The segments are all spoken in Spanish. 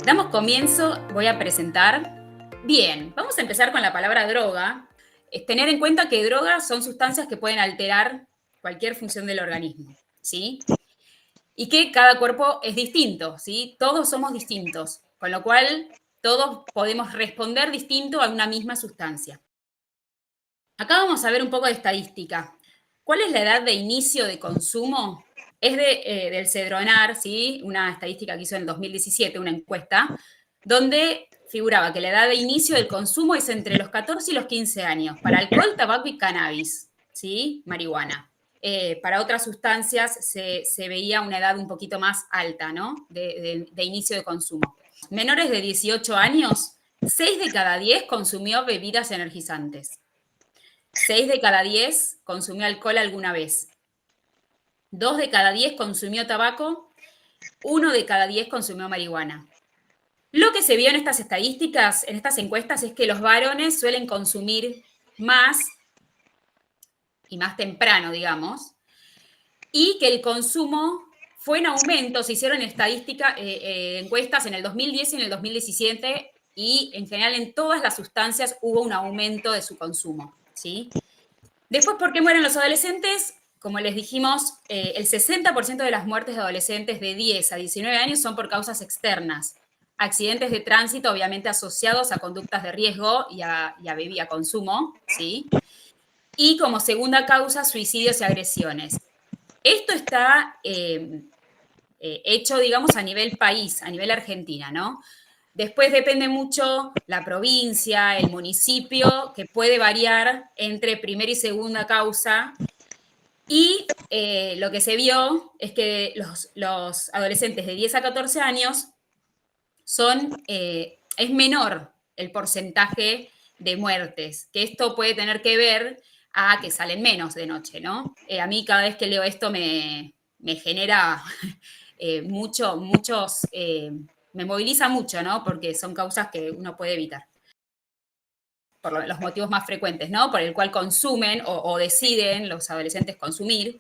Damos comienzo, voy a presentar. Bien, vamos a empezar con la palabra droga. Es tener en cuenta que drogas son sustancias que pueden alterar cualquier función del organismo, ¿sí? Y que cada cuerpo es distinto, ¿sí? Todos somos distintos, con lo cual todos podemos responder distinto a una misma sustancia. Acá vamos a ver un poco de estadística. ¿Cuál es la edad de inicio de consumo? Es del Cedronar, ¿sí? Una estadística que hizo en el 2017, una encuesta, donde figuraba que la edad de inicio del consumo es entre los 14 y los 15 años, para alcohol, tabaco y cannabis, ¿sí? Marihuana. Para otras sustancias se veía una edad un poquito más alta, ¿no? De inicio de consumo. Menores de 18 años, 6 de cada 10 consumió bebidas energizantes. 6 de cada 10 consumió alcohol alguna vez. 2 de cada 10 consumió tabaco. 1 de cada 10 consumió marihuana. Lo que se vio en estas estadísticas, en estas encuestas, es que los varones suelen consumir más y más temprano, digamos, y que el consumo fue en aumento. Se hicieron encuestas en el 2010 y en el 2017 y en general en todas las sustancias hubo un aumento de su consumo, ¿sí? Después, ¿por qué mueren los adolescentes? Como les dijimos, el 60% de las muertes de adolescentes de 10 a 19 años son por causas externas. Accidentes de tránsito, obviamente asociados a conductas de riesgo y a consumo, ¿sí? Y como segunda causa, suicidios y agresiones. Esto está hecho, digamos, a nivel país, a nivel Argentina, ¿no? Después depende mucho la provincia, el municipio, que puede variar entre primera y segunda causa. Y lo que se vio es que los adolescentes de 10 a 14 años es menor el porcentaje de muertes, que esto puede tener que ver a que salen menos de noche, ¿no? A mí cada vez que leo esto me genera me moviliza mucho, ¿no? Porque son causas que uno puede evitar. Por los motivos más frecuentes, ¿no? Por el cual consumen o deciden los adolescentes consumir,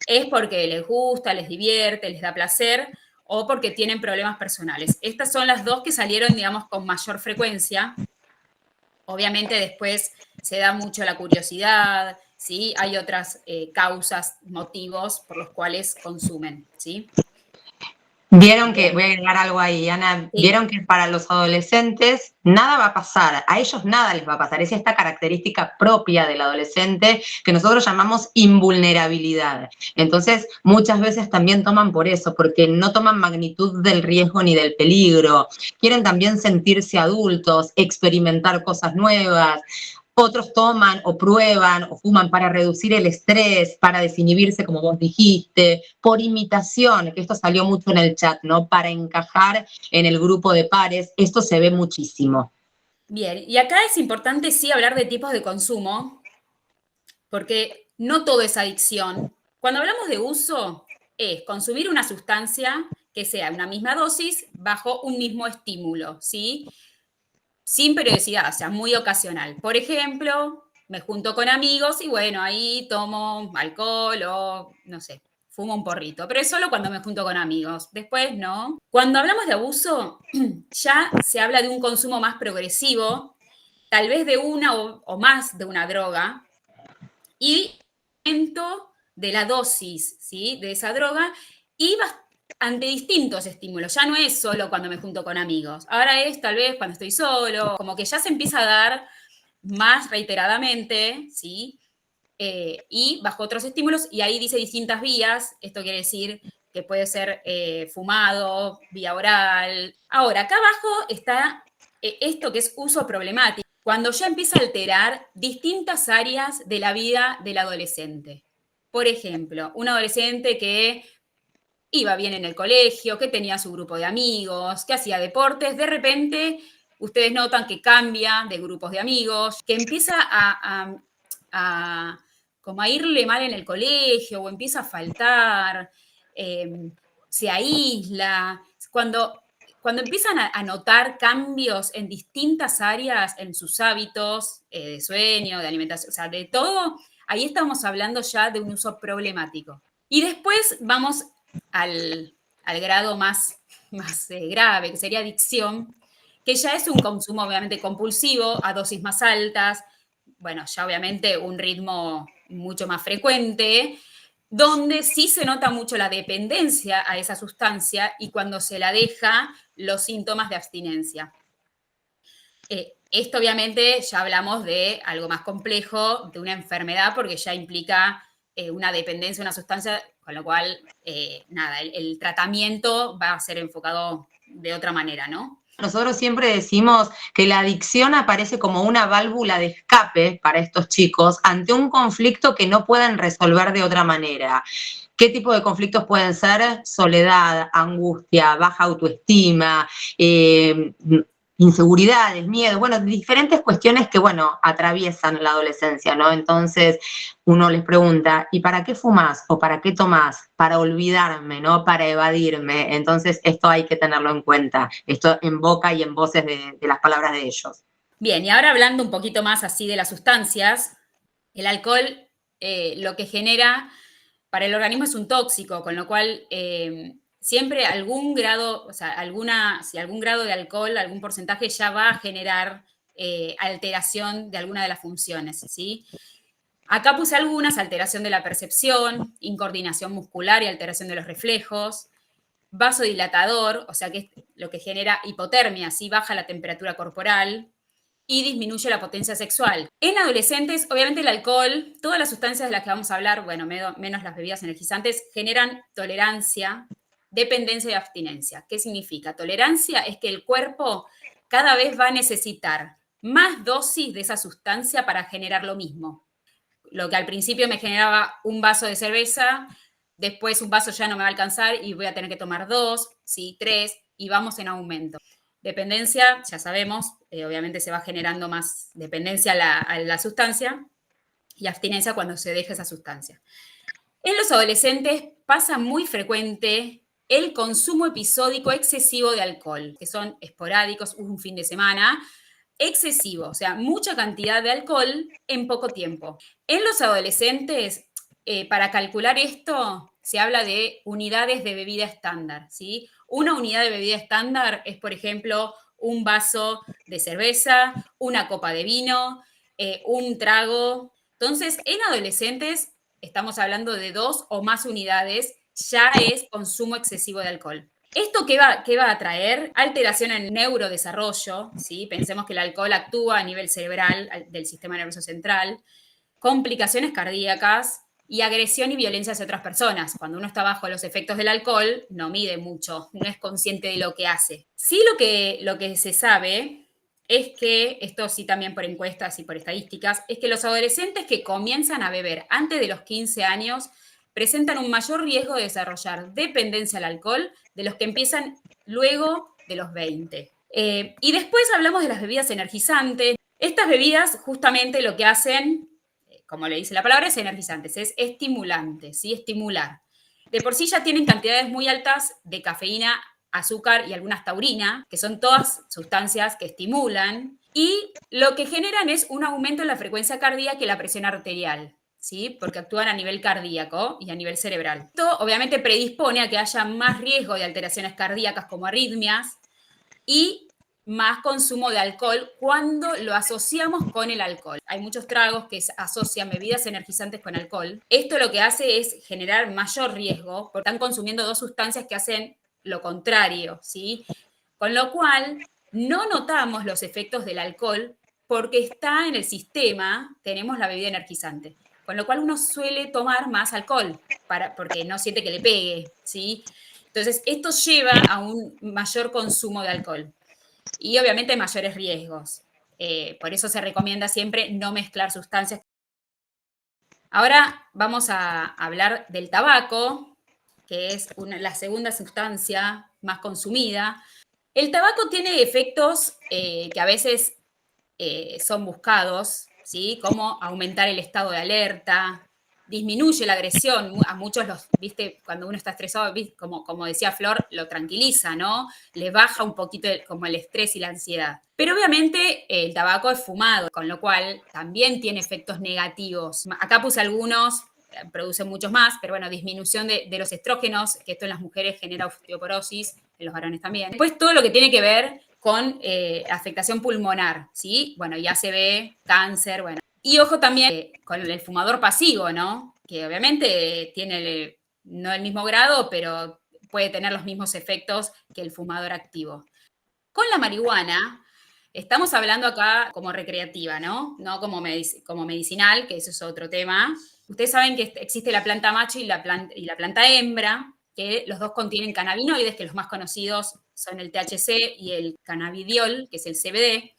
es porque les gusta, les divierte, les da placer o porque tienen problemas personales. Estas son las dos que salieron, digamos, con mayor frecuencia. Obviamente después se da mucho la curiosidad, ¿sí? Hay otras causas, motivos por los cuales consumen, ¿sí? Vieron que, voy Bien. a agregar algo ahí, Ana, Sí. vieron que para los adolescentes nada va a pasar, a ellos nada les va a pasar, es esta característica propia del adolescente que nosotros llamamos invulnerabilidad. Entonces, muchas veces también toman por eso, porque no toman magnitud del riesgo ni del peligro, quieren también sentirse adultos, experimentar cosas nuevas. Otros toman o prueban o fuman para reducir el estrés, para desinhibirse, como vos dijiste, por imitación, que esto salió mucho en el chat, ¿no? Para encajar en el grupo de pares, esto se ve muchísimo. Bien, y acá es importante sí hablar de tipos de consumo, porque no todo es adicción. Cuando hablamos de uso, es consumir una sustancia que sea una misma dosis bajo un mismo estímulo, ¿sí? Sin periodicidad, o sea, muy ocasional. Por ejemplo, me junto con amigos y bueno, ahí tomo alcohol o, no sé, fumo un porrito, pero es solo cuando me junto con amigos. Después, no. Cuando hablamos de abuso, ya se habla de un consumo más progresivo, tal vez de una o más de una droga, y aumento de la dosis, ¿sí? De esa droga y ante distintos estímulos. Ya no es solo cuando me junto con amigos. Ahora es tal vez cuando estoy solo, como que ya se empieza a dar más reiteradamente, ¿sí? Y bajo otros estímulos, y ahí dice distintas vías. Esto quiere decir que puede ser fumado, vía oral. Ahora, acá abajo está esto que es uso problemático, cuando ya empieza a alterar distintas áreas de la vida del adolescente. Por ejemplo, un adolescente que iba bien en el colegio, que tenía su grupo de amigos, que hacía deportes, de repente ustedes notan que cambia de grupos de amigos, que empieza a como a irle mal en el colegio o empieza a faltar, se aísla. Cuando empiezan a notar cambios en distintas áreas, en sus hábitos de sueño, de alimentación, o sea, de todo, ahí estamos hablando ya de un uso problemático. Y después vamos al, al grado más grave, que sería adicción, que ya es un consumo obviamente compulsivo, a dosis más altas, bueno, ya obviamente un ritmo mucho más frecuente, donde sí se nota mucho la dependencia a esa sustancia y cuando se la deja, los síntomas de abstinencia. Esto obviamente ya hablamos de algo más complejo, de una enfermedad, porque ya implica una dependencia a una sustancia, con lo cual, nada, el tratamiento va a ser enfocado de otra manera, ¿no? Nosotros siempre decimos que la adicción aparece como una válvula de escape para estos chicos ante un conflicto que no pueden resolver de otra manera. ¿Qué tipo de conflictos pueden ser? Soledad, angustia, baja autoestima, inseguridades, miedo, bueno, diferentes cuestiones que, bueno, atraviesan la adolescencia, ¿no? Entonces, uno les pregunta, ¿y para qué fumás o para qué tomás? Para olvidarme, ¿no? Para evadirme. Entonces, esto hay que tenerlo en cuenta. Esto en boca y en voces de las palabras de ellos. Bien, y ahora hablando un poquito más así de las sustancias, el alcohol lo que genera para el organismo es un tóxico, con lo cual siempre algún grado, o sea, si algún grado de alcohol, algún porcentaje ya va a generar alteración de alguna de las funciones, ¿sí? Acá puse algunas: alteración de la percepción, incoordinación muscular y alteración de los reflejos, vasodilatador, o sea que es lo que genera hipotermia, ¿sí? Baja la temperatura corporal, y disminuye la potencia sexual. En adolescentes, obviamente el alcohol, todas las sustancias de las que vamos a hablar, bueno, menos las bebidas energizantes, generan tolerancia, dependencia y abstinencia. ¿Qué significa? Tolerancia es que el cuerpo cada vez va a necesitar más dosis de esa sustancia para generar lo mismo. Lo que al principio me generaba un vaso de cerveza, después un vaso ya no me va a alcanzar y voy a tener que tomar 2, ¿sí? 3, y vamos en aumento. Dependencia, ya sabemos, obviamente se va generando más dependencia a la sustancia, y abstinencia cuando se deja esa sustancia. En los adolescentes pasa muy frecuente el consumo episódico excesivo de alcohol, que son esporádicos, un fin de semana, excesivo, o sea, mucha cantidad de alcohol en poco tiempo. En los adolescentes, para calcular esto, se habla de unidades de bebida estándar, ¿sí? Una unidad de bebida estándar es, por ejemplo, un vaso de cerveza, una copa de vino, un trago. Entonces, en adolescentes estamos hablando de 2 o más unidades, ya es consumo excesivo de alcohol. ¿Esto qué va a traer? Alteración en el neurodesarrollo, ¿sí? Pensemos que el alcohol actúa a nivel cerebral del sistema nervioso central, complicaciones cardíacas y agresión y violencia hacia otras personas. Cuando uno está bajo los efectos del alcohol, no mide mucho, no es consciente de lo que hace. Sí, lo que se sabe es que, esto sí también por encuestas y por estadísticas, es que los adolescentes que comienzan a beber antes de los 15 años presentan un mayor riesgo de desarrollar dependencia al alcohol de los que empiezan luego de los 20. Y después hablamos de las bebidas energizantes. Estas bebidas justamente lo que hacen, como le dice la palabra, es energizantes, es estimulantes, ¿sí? Estimular. De por sí ya tienen cantidades muy altas de cafeína, azúcar y algunas taurina, que son todas sustancias que estimulan, y lo que generan es un aumento en la frecuencia cardíaca y la presión arterial, ¿sí? Porque actúan a nivel cardíaco y a nivel cerebral. Esto obviamente predispone a que haya más riesgo de alteraciones cardíacas como arritmias y más consumo de alcohol cuando lo asociamos con el alcohol. Hay muchos tragos que asocian bebidas energizantes con alcohol. Esto lo que hace es generar mayor riesgo porque están consumiendo 2 sustancias que hacen lo contrario, ¿sí? Con lo cual, no notamos los efectos del alcohol porque está en el sistema, tenemos la bebida energizante. Con lo cual uno suele tomar más alcohol porque no siente que le pegue, ¿sí? Entonces, esto lleva a un mayor consumo de alcohol y obviamente mayores riesgos. Por eso se recomienda siempre no mezclar sustancias. Ahora vamos a hablar del tabaco, que es la segunda sustancia más consumida. El tabaco tiene efectos que a veces son buscados, ¿sí? Como aumentar el estado de alerta, disminuye la agresión. A muchos viste, cuando uno está estresado, ¿viste? Como decía Flor, lo tranquiliza, ¿no? Le baja un poquito como el estrés y la ansiedad. Pero obviamente el tabaco es fumado, con lo cual también tiene efectos negativos. Acá puse algunos producen muchos más, pero bueno, disminución de los estrógenos, que esto en las mujeres genera osteoporosis, en los varones también. Después todo lo que tiene que ver con afectación pulmonar, ¿sí? Bueno, ya se ve cáncer, bueno. Y ojo también con el fumador pasivo, ¿no? Que obviamente tiene no el mismo grado, pero puede tener los mismos efectos que el fumador activo. Con la marihuana, estamos hablando acá como recreativa, ¿no? No como, como medicinal, que eso es otro tema. Ustedes saben que existe la planta macho y la planta hembra, que los dos contienen cannabinoides, que los más conocidos son el THC y el cannabidiol, que es el CBD.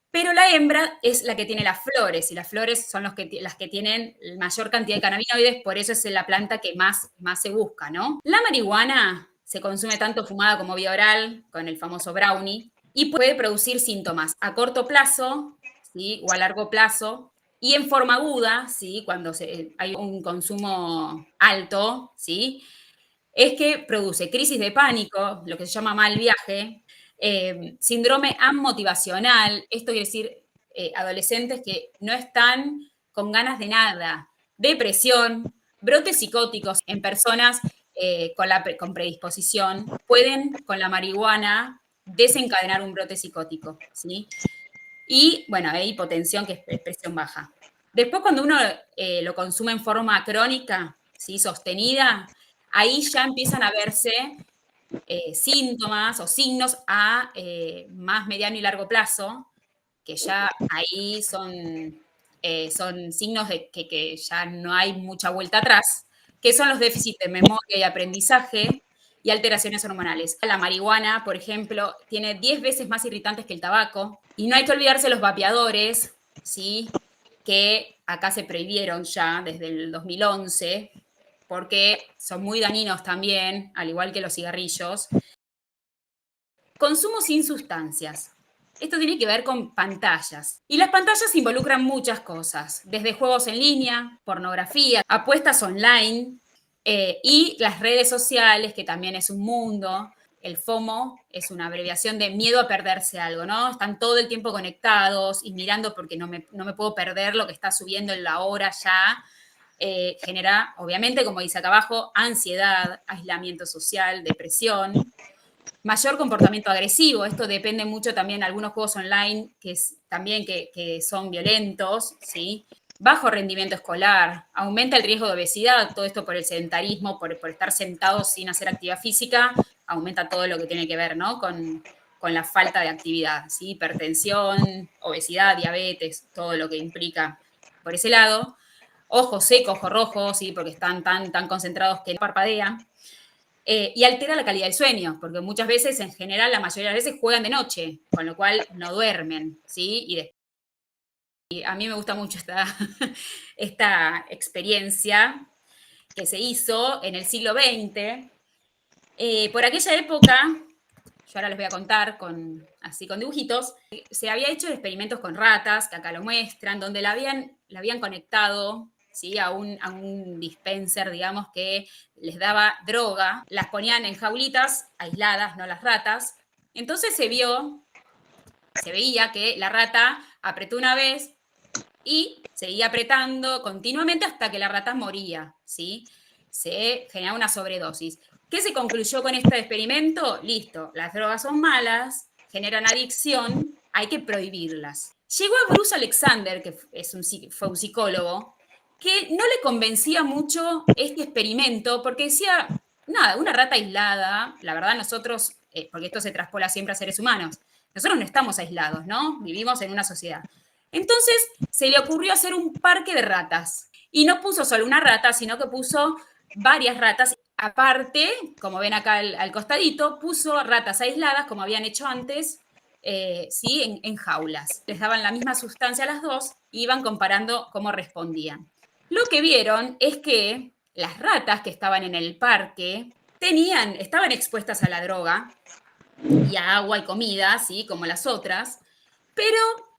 Pero la hembra es la que tiene las flores, y las flores son las que tienen mayor cantidad de cannabinoides, por eso es la planta que más se busca, ¿no? La marihuana se consume tanto fumada como vía oral, con el famoso brownie, y puede producir síntomas a corto plazo, ¿sí? O a largo plazo, y en forma aguda, ¿sí? Cuando hay un consumo alto, ¿sí? Es que produce crisis de pánico, lo que se llama mal viaje, síndrome amotivacional, esto quiere decir adolescentes que no están con ganas de nada, depresión, brotes psicóticos en personas con predisposición, pueden con la marihuana desencadenar un brote psicótico, ¿sí? Y bueno, hay hipotensión, que es presión baja. Después, cuando uno lo consume en forma crónica, ¿sí? Sostenida, ahí ya empiezan a verse síntomas o signos a más mediano y largo plazo, que ya ahí son signos de que ya no hay mucha vuelta atrás, que son los déficits de memoria y aprendizaje y alteraciones hormonales. La marihuana, por ejemplo, tiene 10 veces más irritantes que el tabaco, y no hay que olvidarse los vapeadores, ¿sí? Que acá se prohibieron ya desde el 2011, porque son muy dañinos también, al igual que los cigarrillos. Consumo sin sustancias. Esto tiene que ver con pantallas. Y las pantallas involucran muchas cosas, desde juegos en línea, pornografía, apuestas online y las redes sociales, que también es un mundo. El FOMO es una abreviación de miedo a perderse algo, ¿no? Están todo el tiempo conectados y mirando porque no me puedo perder lo que está subiendo en la hora ya. Genera, obviamente, como dice acá abajo, ansiedad, aislamiento social, depresión. Mayor comportamiento agresivo, esto depende mucho también de algunos juegos online también que son violentos, ¿sí? Bajo rendimiento escolar, aumenta el riesgo de obesidad, todo esto por el sedentarismo, por estar sentados sin hacer actividad física, aumenta todo lo que tiene que ver, ¿no? Con la falta de actividad, ¿sí? Hipertensión, obesidad, diabetes, todo lo que implica por ese lado. Ojo seco, ojo rojo, ¿sí? Porque están tan concentrados que no parpadean. Y altera la calidad del sueño, porque muchas veces, en general, la mayoría de las veces juegan de noche, con lo cual no duermen, ¿sí? Y a mí me gusta mucho esta experiencia que se hizo en el siglo XX. Por aquella época, yo ahora les voy a contar así con dibujitos, se había hecho experimentos con ratas, que acá lo muestran, donde la habían conectado, ¿sí? a un dispenser, digamos, que les daba droga, las ponían en jaulitas aisladas, no las ratas. Entonces se veía que la rata apretó una vez y seguía apretando continuamente hasta que la rata moría, ¿sí? Se generaba una sobredosis. ¿Qué se concluyó con este experimento? Listo, las drogas son malas, generan adicción, hay que prohibirlas. Llegó a Bruce Alexander, que fue un psicólogo, que no le convencía mucho este experimento porque decía, nada, una rata aislada, la verdad nosotros, porque esto se traspola siempre a seres humanos, nosotros no estamos aislados, ¿no? Vivimos en una sociedad. Entonces se le ocurrió hacer un parque de ratas. Y no puso solo una rata, sino que puso varias ratas. Aparte, como ven acá al costadito, puso ratas aisladas, como habían hecho antes, ¿sí? en jaulas. Les daban la misma sustancia a las dos y iban comparando cómo respondían. Lo que vieron es que las ratas que estaban en el parque estaban expuestas a la droga y a agua y comida, ¿sí? Como las otras, pero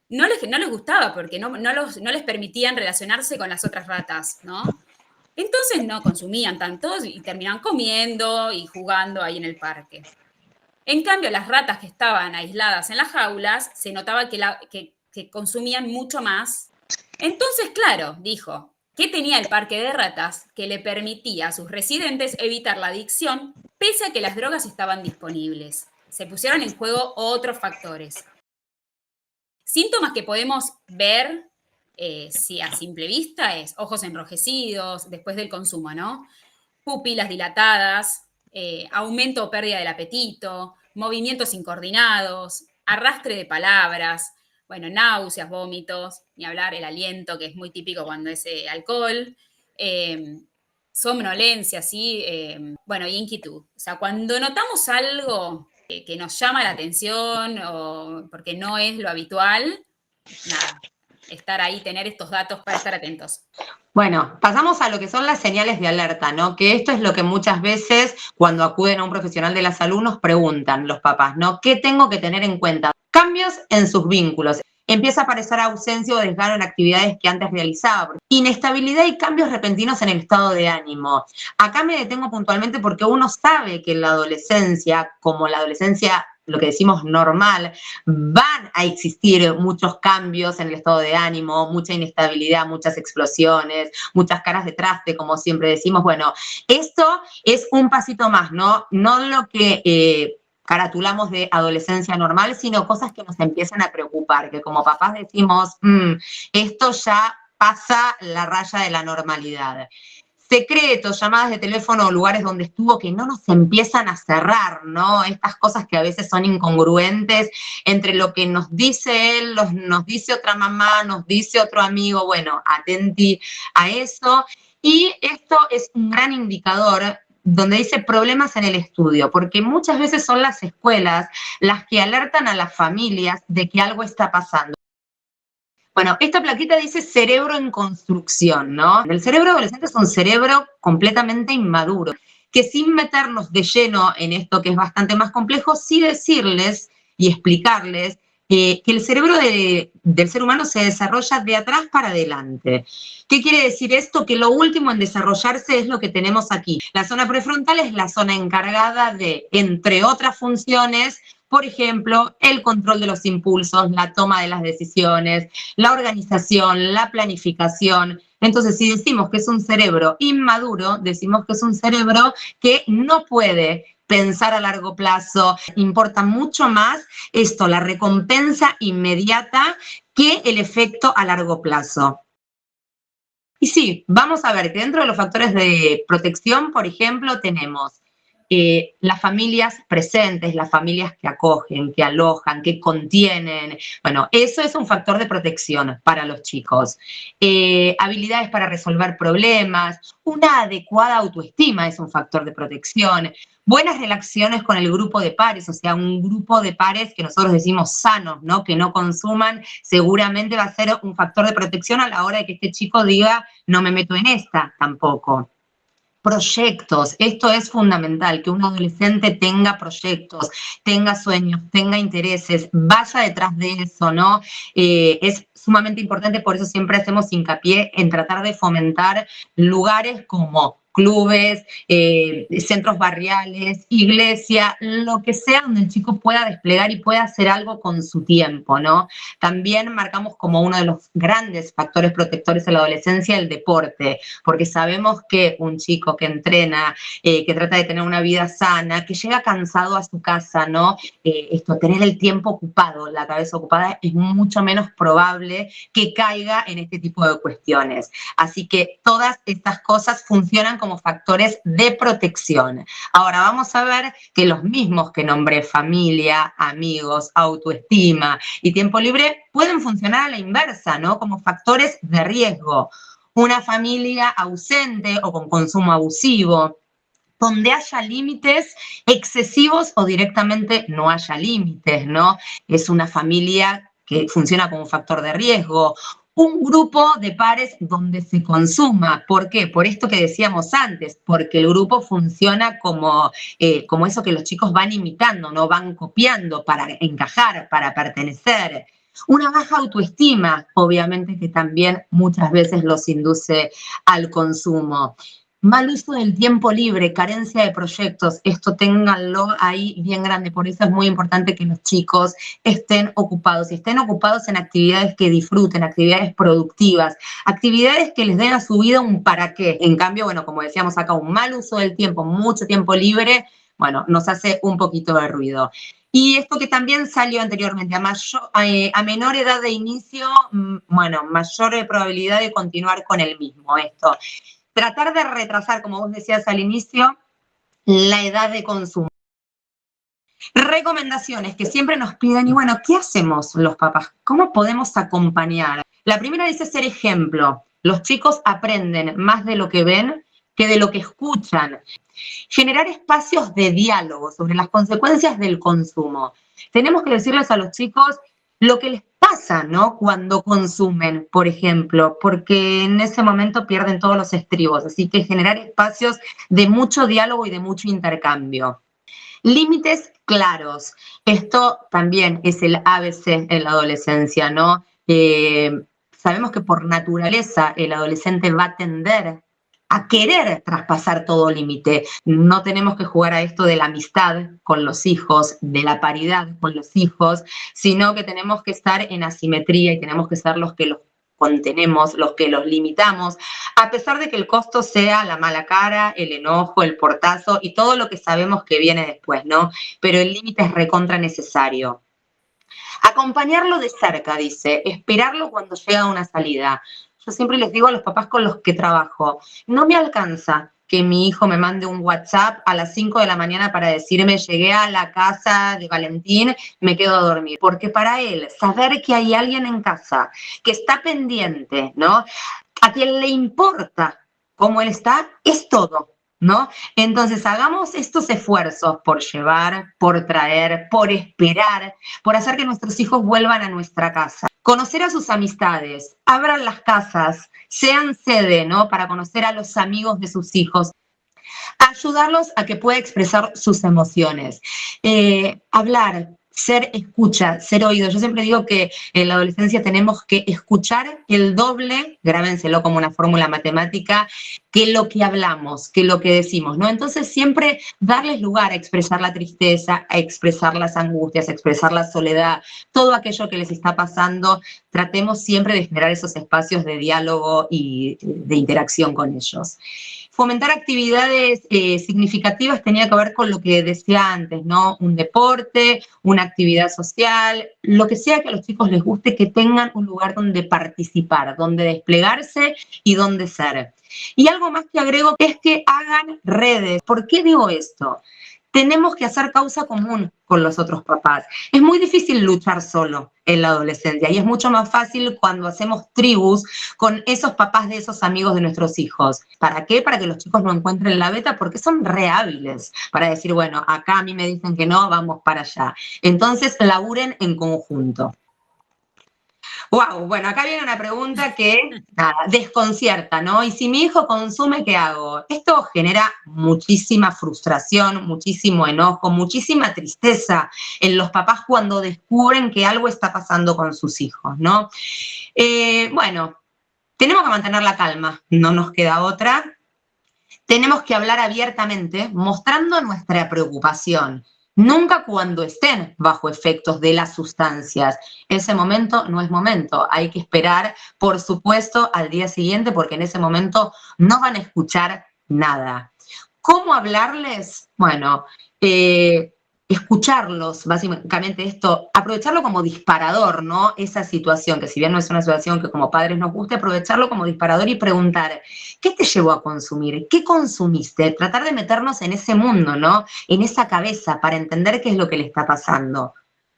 no les gustaba porque no les permitían relacionarse con las otras ratas, ¿no? Entonces no consumían tanto y terminaban comiendo y jugando ahí en el parque. En cambio, las ratas que estaban aisladas en las jaulas, se notaba que consumían mucho más. Entonces, claro, dijo, ¿Qué tenía el parque de ratas? Que le permitía a sus residentes evitar la adicción pese a que las drogas estaban disponibles. Se pusieron en juego otros factores. Síntomas que podemos ver si a simple vista es ojos enrojecidos después del consumo, ¿no? Pupilas dilatadas, aumento o pérdida del apetito, movimientos incoordinados, arrastre de palabras, bueno, náuseas, vómitos, ni hablar el aliento, que es muy típico cuando es alcohol, somnolencia, ¿sí? Bueno, y inquietud. O sea, cuando notamos algo que nos llama la atención o porque no es lo habitual, nada, estar ahí, tener estos datos para estar atentos. Bueno, pasamos a lo que son las señales de alerta, ¿no? Que esto es lo que muchas veces cuando acuden a un profesional de la salud nos preguntan los papás, ¿no? ¿Qué tengo que tener en cuenta? Cambios en sus vínculos. Empieza a aparecer ausencia o desgano en actividades que antes realizaba. Inestabilidad y cambios repentinos en el estado de ánimo. Acá me detengo puntualmente porque uno sabe que en la adolescencia, como la adolescencia lo que decimos normal, van a existir muchos cambios en el estado de ánimo, mucha inestabilidad, muchas explosiones, muchas caras de traste, como siempre decimos. Bueno, esto es un pasito más, ¿no? No lo que caratulamos de adolescencia normal, sino cosas que nos empiezan a preocupar, que como papás decimos, esto ya pasa la raya de la normalidad. Secretos, llamadas de teléfono o lugares donde estuvo que no nos empiezan a cerrar, ¿no? Estas cosas que a veces son incongruentes entre lo que nos dice él, nos dice otra mamá, nos dice otro amigo, bueno, atenti a eso. Y esto es un gran indicador donde dice problemas en el estudio, porque muchas veces son las escuelas las que alertan a las familias de que algo está pasando. Bueno, esta plaquita dice cerebro en construcción, ¿no? El cerebro adolescente es un cerebro completamente inmaduro, que sin meternos de lleno en esto que es bastante más complejo, sí decirles y explicarles que el cerebro del ser humano se desarrolla de atrás para adelante. ¿Qué quiere decir esto? Que lo último en desarrollarse es lo que tenemos aquí. La zona prefrontal es la zona encargada de, entre otras funciones, por ejemplo, el control de los impulsos, la toma de las decisiones, la organización, la planificación. Entonces, si decimos que es un cerebro inmaduro, decimos que es un cerebro que no puede pensar a largo plazo. Importa mucho más esto, la recompensa inmediata, que el efecto a largo plazo. Y sí, vamos a ver que dentro de los factores de protección, por ejemplo, tenemos las familias presentes, las familias que acogen, que alojan, que contienen. Bueno, eso es un factor de protección para los chicos. Habilidades para resolver problemas, una adecuada autoestima es un factor de protección. Buenas relaciones con el grupo de pares, o sea, un grupo de pares que nosotros decimos sanos, ¿no? Que no consuman, seguramente va a ser un factor de protección a la hora de que este chico diga, no me meto en esta tampoco. Proyectos, esto es fundamental, que un adolescente tenga proyectos, tenga sueños, tenga intereses, vaya detrás de eso, ¿no? Es sumamente importante, por eso siempre hacemos hincapié en tratar de fomentar lugares como clubes, centros barriales, iglesia, lo que sea donde el chico pueda desplegar y pueda hacer algo con su tiempo, ¿no? También marcamos como uno de los grandes factores protectores en la adolescencia el deporte, porque sabemos que un chico que entrena, que trata de tener una vida sana, que llega cansado a su casa, ¿no? Tener el tiempo ocupado, la cabeza ocupada, es mucho menos probable que caiga en este tipo de cuestiones. Así que todas estas cosas funcionan como factores de protección. Ahora vamos a ver que los mismos que nombré, familia, amigos, autoestima y tiempo libre, pueden funcionar a la inversa, ¿no? Como factores de riesgo. Una familia ausente o con consumo abusivo, donde haya límites excesivos o directamente no haya límites, ¿no? Es una familia que funciona como factor de riesgo. Un grupo de pares donde se consuma. ¿Por qué? Por esto que decíamos antes, porque el grupo funciona como eso que los chicos van imitando, ¿no? Van copiando para encajar, para pertenecer. Una baja autoestima, obviamente que también muchas veces los induce al consumo. Mal uso del tiempo libre, carencia de proyectos, esto ténganlo ahí bien grande, por eso es muy importante que los chicos estén ocupados y estén ocupados en actividades que disfruten, actividades productivas, actividades que les den a su vida un para qué. En cambio, bueno, como decíamos acá, un mal uso del tiempo, mucho tiempo libre, bueno, nos hace un poquito de ruido. Y esto que también salió anteriormente, a menor edad de inicio, bueno, mayor probabilidad de continuar con el mismo, esto. Tratar de retrasar, como vos decías al inicio, la edad de consumo. Recomendaciones que siempre nos piden, y bueno, ¿qué hacemos los papás? ¿Cómo podemos acompañar? La primera dice ser ejemplo. Los chicos aprenden más de lo que ven que de lo que escuchan. Generar espacios de diálogo sobre las consecuencias del consumo. Tenemos que decirles a los chicos lo que les pasa, ¿no? Cuando consumen, por ejemplo, porque en ese momento pierden todos los estribos. Así que generar espacios de mucho diálogo y de mucho intercambio. Límites claros. Esto también es el ABC en la adolescencia, ¿no? Sabemos que por naturaleza el adolescente va a tender a querer traspasar todo límite. No tenemos que jugar a esto de la amistad con los hijos, de la paridad con los hijos, sino que tenemos que estar en asimetría y tenemos que ser los que los contenemos, los que los limitamos, a pesar de que el costo sea la mala cara, el enojo, el portazo y todo lo que sabemos que viene después, ¿no? Pero el límite es recontra necesario. Acompañarlo de cerca, dice, esperarlo cuando llega a una salida. Yo siempre les digo a los papás con los que trabajo, no me alcanza que mi hijo me mande un WhatsApp a las 5 de la mañana para decirme llegué a la casa de Valentín, me quedo a dormir. Porque para él, saber que hay alguien en casa que está pendiente, ¿no? A quien le importa cómo él está, es todo. ¿No? Entonces, hagamos estos esfuerzos por llevar, por traer, por esperar, por hacer que nuestros hijos vuelvan a nuestra casa. Conocer a sus amistades, abran las casas, sean sede, ¿no? Para conocer a los amigos de sus hijos. Ayudarlos a que pueda expresar sus emociones. Hablar, ser escucha, ser oído. Yo siempre digo que en la adolescencia tenemos que escuchar el doble, grábenselo como una fórmula matemática, que lo que hablamos, que lo que decimos, ¿no? Entonces siempre darles lugar a expresar la tristeza, a expresar las angustias, a expresar la soledad, todo aquello que les está pasando, tratemos siempre de generar esos espacios de diálogo y de interacción con ellos. Fomentar actividades significativas tenía que ver con lo que decía antes, ¿no? Un deporte, una actividad social, lo que sea que a los chicos les guste, que tengan un lugar donde participar, donde desplegarse y donde ser. Y algo más que agrego es que hagan redes. ¿Por qué digo esto? Tenemos que hacer causa común con los otros papás. Es muy difícil luchar solo en la adolescencia y es mucho más fácil cuando hacemos tribus con esos papás de esos amigos de nuestros hijos. ¿Para qué? Para que los chicos no encuentren la beta, porque son re hábiles para decir, bueno, acá a mí me dicen que no, vamos para allá. Entonces, laburen en conjunto. Wow, bueno, acá viene una pregunta que nada, desconcierta, ¿no? Y si mi hijo consume, ¿qué hago? Esto genera muchísima frustración, muchísimo enojo, muchísima tristeza en los papás cuando descubren que algo está pasando con sus hijos, ¿no? Bueno, tenemos que mantener la calma, no nos queda otra. Tenemos que hablar abiertamente, mostrando nuestra preocupación. Nunca cuando estén bajo efectos de las sustancias. Ese momento no es momento. Hay que esperar, por supuesto, al día siguiente, porque en ese momento no van a escuchar nada. ¿Cómo hablarles? Bueno, escucharlos, básicamente esto, aprovecharlo como disparador, ¿no? Esa situación, que si bien no es una situación que como padres nos guste, aprovecharlo como disparador y preguntar, ¿qué te llevó a consumir? ¿Qué consumiste? Tratar de meternos en ese mundo, ¿no? En esa cabeza para entender qué es lo que le está pasando.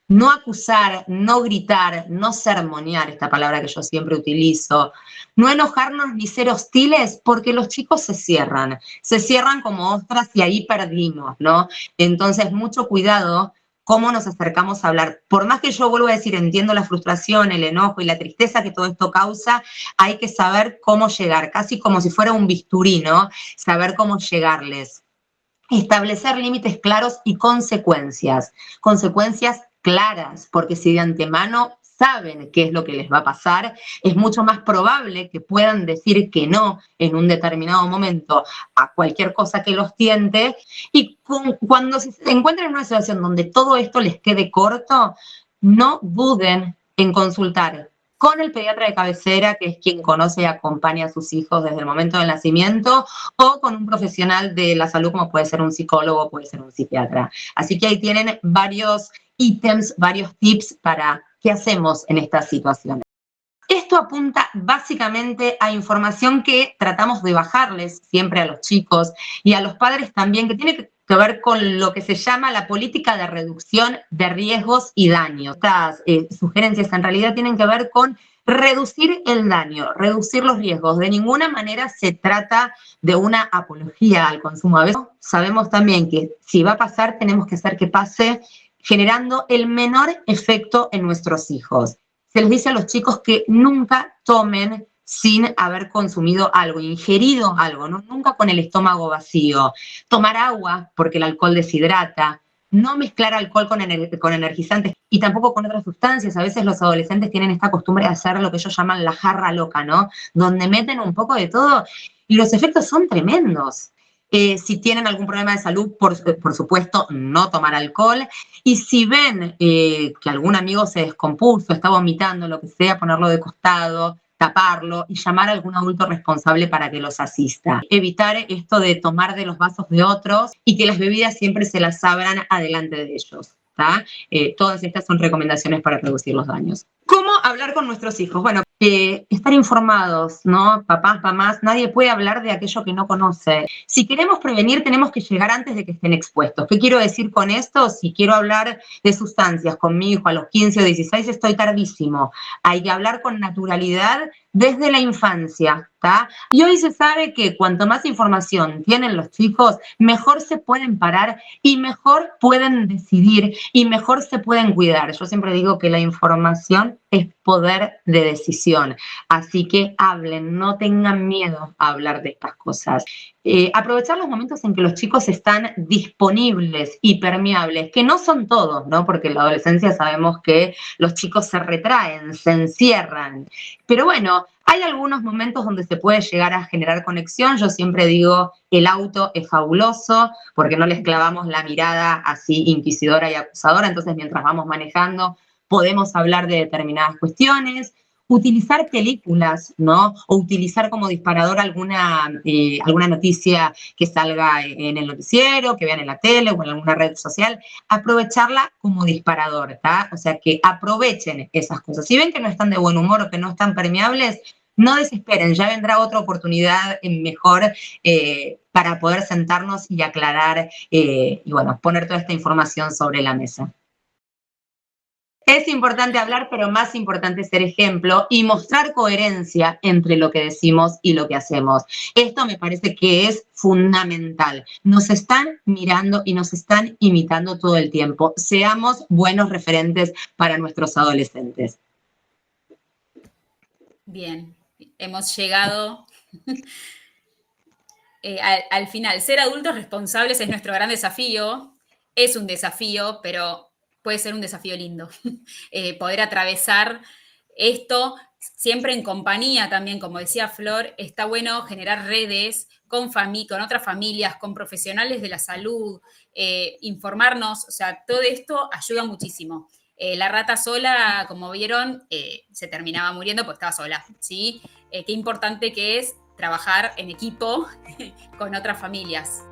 No acusar, no gritar, no sermonear, esta palabra que yo siempre utilizo, no enojarnos ni ser hostiles, porque los chicos se cierran como ostras y ahí perdimos, ¿no? Entonces, mucho cuidado cómo nos acercamos a hablar. Por más que yo vuelvo a decir, entiendo la frustración, el enojo y la tristeza que todo esto causa, hay que saber cómo llegar, casi como si fuera un bisturí, ¿no? Saber cómo llegarles. Establecer límites claros y consecuencias claras, porque si de antemano saben qué es lo que les va a pasar, es mucho más probable que puedan decir que no en un determinado momento a cualquier cosa que los tiente, y cuando se encuentren en una situación donde todo esto les quede corto, no duden en consultar con el pediatra de cabecera, que es quien conoce y acompaña a sus hijos desde el momento del nacimiento, o con un profesional de la salud, como puede ser un psicólogo, puede ser un psiquiatra. Así que ahí tienen varios ítems, varios tips para qué hacemos en estas situaciones. Esto apunta básicamente a información que tratamos de bajarles siempre a los chicos y a los padres también, que tiene que ver con lo que se llama la política de reducción de riesgos y daños. Estas sugerencias en realidad tienen que ver con reducir el daño, reducir los riesgos. De ninguna manera se trata de una apología al consumo. A veces sabemos también que si va a pasar, tenemos que hacer que pase generando el menor efecto en nuestros hijos. Se les dice a los chicos que nunca tomen sin haber consumido algo, ingerido algo, ¿no? Nunca con el estómago vacío. Tomar agua, porque el alcohol deshidrata. No mezclar alcohol con energizantes y tampoco con otras sustancias. A veces los adolescentes tienen esta costumbre de hacer lo que ellos llaman la jarra loca, ¿no? Donde meten un poco de todo y los efectos son tremendos. Si tienen algún problema de salud, por supuesto, no tomar alcohol. Y si ven que algún amigo se descompuso, está vomitando, lo que sea, ponerlo de costado, taparlo y llamar a algún adulto responsable para que los asista. Evitar esto de tomar de los vasos de otros y que las bebidas siempre se las abran adelante de ellos. Todas estas son recomendaciones para reducir los daños. ¿Cómo hablar con nuestros hijos? Bueno, estar informados, ¿no? Papás, mamás, nadie puede hablar de aquello que no conoce. Si queremos prevenir, tenemos que llegar antes de que estén expuestos. ¿Qué quiero decir con esto? Si quiero hablar de sustancias con mi hijo a los 15 o 16, estoy tardísimo. Hay que hablar con naturalidad desde la infancia, ¿tá? Y hoy se sabe que cuanto más información tienen los chicos, mejor se pueden parar y mejor pueden decidir y mejor se pueden cuidar. Yo siempre digo que la información es poder de decisión. Así que hablen, no tengan miedo a hablar de estas cosas. Aprovechar los momentos en que los chicos están disponibles y permeables, que no son todos, ¿no? Porque en la adolescencia sabemos que los chicos se retraen, se encierran. Pero bueno, hay algunos momentos donde se puede llegar a generar conexión. Yo siempre digo, el auto es fabuloso porque no les clavamos la mirada así inquisidora y acusadora. Entonces, mientras vamos manejando, podemos hablar de determinadas cuestiones. Utilizar películas, ¿no? O utilizar como disparador alguna noticia que salga en el noticiero, que vean en la tele o en alguna red social, aprovecharla como disparador, ¿tá? O sea, que aprovechen esas cosas. Si ven que no están de buen humor o que no están permeables, no desesperen, ya vendrá otra oportunidad mejor para poder sentarnos y aclarar y bueno, poner toda esta información sobre la mesa. Es importante hablar, pero más importante ser ejemplo y mostrar coherencia entre lo que decimos y lo que hacemos. Esto me parece que es fundamental. Nos están mirando y nos están imitando todo el tiempo. Seamos buenos referentes para nuestros adolescentes. Bien, hemos llegado al final. Ser adultos responsables es nuestro gran desafío. Es un desafío, pero puede ser un desafío lindo. Poder atravesar esto siempre en compañía también, como decía Flor, está bueno generar redes con otras familias, con profesionales de la salud, informarnos, o sea, todo esto ayuda muchísimo. La rata sola, como vieron, se terminaba muriendo porque estaba sola, ¿sí? Qué importante que es trabajar en equipo con otras familias.